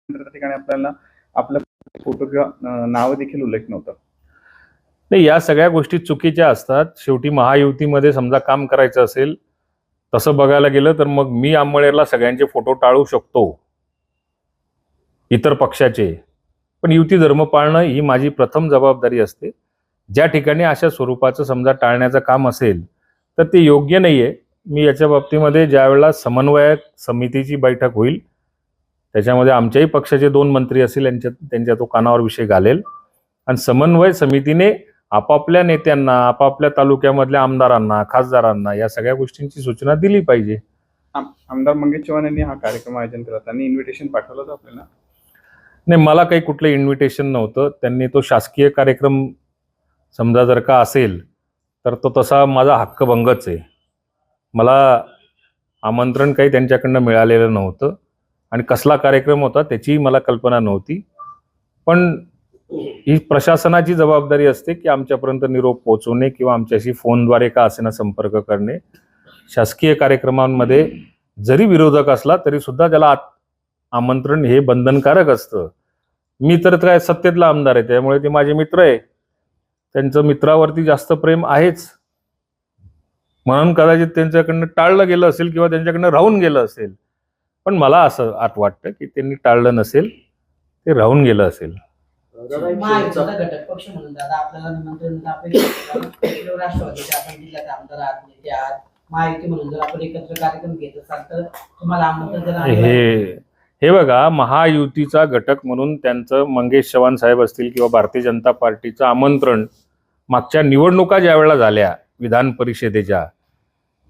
त्या ठिकाणी आपल्याला आपलं फोटो किंवा नाव देखील उल्लेख नव्हतं. नाही, या सगळ्या गोष्टी चुकीच्या असतात. शेवटी महायुतीमध्ये समजा काम करायचं असेल, तसं बघायला गेलं तर मग मी आंबळनेरला सगळ्यांचे फोटो टाळू शकतो, इतर पक्षाचे. पण युती धर्म पाळणं ही माझी प्रथम जबाबदारी असते. ज्या ठिकाणी अशा स्वरूपाचं समजा टाळण्याचं काम असेल तर ते योग्य नाहीये. मी याच्या बाबतीमध्ये ज्यावेळेला समन्वयक समितीची बैठक होईल, त्याच्यामध्ये आमच्याही पक्षाचे 2 मंत्री असतील, त्यांच्या तो कानावर विषय घालेल आणि समन्वय समितीने आपापल्या नेत्यांना, आपापल्या तालुक्यामधल्या आमदारांना, खासदारांना या सगळ्या गोष्टींची सूचना दिली पाहिजे. आमदार मंगेश चव्हाण यांनी हा कार्यक्रम आयोजन केला, त्यांनी इन्व्हिटेशन पाठवलं होतं आपल्याला? नाही, मला काही कुठलं इन्व्हिटेशन नव्हतं. त्यांनी तो शासकीय कार्यक्रम समजा जर का असेल तर तो तसा माझा हक्कभंगच आहे. मला आमंत्रण काही त्यांच्याकडनं मिळालेलं नव्हतं आणि कसला कार्यक्रम होता त्याचीही मला कल्पना नव्हती. पण ही प्रशासनाची जबाबदारी असते की आमच्यापर्यंत निरोप पोहोचवणे किंवा आमच्याशी फोनद्वारे का असेना संपर्क करणे. शासकीय कार्यक्रमांमध्ये जरी विरोधक असला तरी सुद्धा त्याला आमंत्रण हे बंधनकारक असतं. मी तर काय सत्तेतला आमदार आहे, त्यामुळे ते माझे मित्र आहे, त्यांचं मित्रावरती जास्त प्रेम आहेच, म्हणून कदाचित त्यांच्याकडनं टाळलं गेलं असेल किंवा त्यांच्याकडनं राहून गेलं असेल. पण मला असं वाटतं की त्यांनी टाळलं नसेल, ते राहून गेलं असेल. घटक पक्ष म्हणून दादा आपल्याला निमंत्रण राष्ट्रवादीचे आपण जिल्ह्याचे आमदार आहात, नेते आहात, महायुती म्हणून जर आपण एकत्र कार्यक्रम घेत असाल तर तुम्हाला आमंत्रण. हे बघा, महायुतीचा घटक म्हणून त्यांचं मंगेश चव्हाण साहेब असतील किंवा भारतीय जनता पार्टीचं आमंत्रण मागच्या निवडणुका ज्या वेळेला झाल्या विधान परिषदेच्या,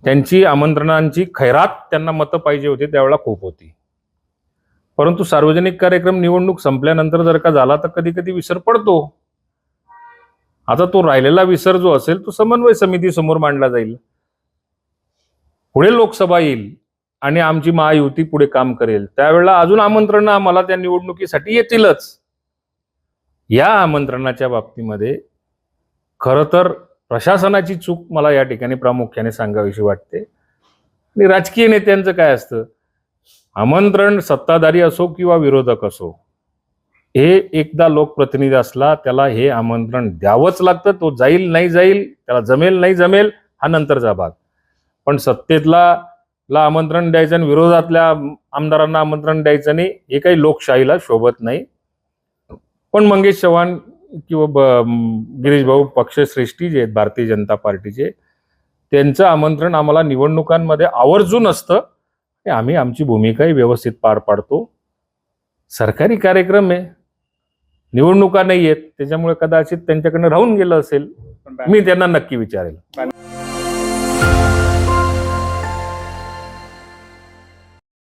त्यांची आमंत्रणांची खैरात त्यांना मतं पाहिजे होती त्यावेळेला खूप होती. परंतु सार्वजनिक कार्यक्रम निवडणूक संपल्यानंतर जर का झाला तर कधी कधी विसर पडतो. आता तो राहिलेला विसर जो असेल तो समन्वय समिती समोर मांडला जाईल. पुढे लोकसभा येईल आणि आमची महायुती पुढे काम करेल, त्यावेळेला अजून आमंत्रण आम्हाला त्या निवडणुकीसाठी येतीलच. या आमंत्रणाच्या बाबतीमध्ये खरं तर प्रशासनाची चूक मला या ठिकाणी प्रामुख्याने सांगावीशी वाटते. आणि राजकीय नेत्यांचं काय असतं, आमंत्रण सत्ताधारी असो किंवा विरोधक असो, हे एकदा लोकप्रतिनिधी असला त्याला हे आमंत्रण द्यावंच लागतं. तो जाईल नाही जाईल, त्याला जमेल नाही जमेल हा नंतरचा भाग. पण सत्तेतला आमंत्रण द्यायचं आणि विरोधातल्या आमदारांना आमंत्रण द्यायचं नाही, हे काही लोकशाहीला शोभत नाही. पण मंगेश चव्हाण किंवा गिरीश भाऊ पक्षश्रेष्ठी जे आहेत भारतीय जनता पार्टीचे, त्यांचं आमंत्रण आम्हाला निवडणुकांमध्ये आवर्जून असतं. आम्ही आमची भूमिकाही व्यवस्थित पार पाडतो. सरकारी कार्यक्रम आहे, निवडणुका नाही आहेत, त्याच्यामुळे कदाचित त्यांच्याकडनं राहून गेलं असेल. मी त्यांना नक्की विचारेल.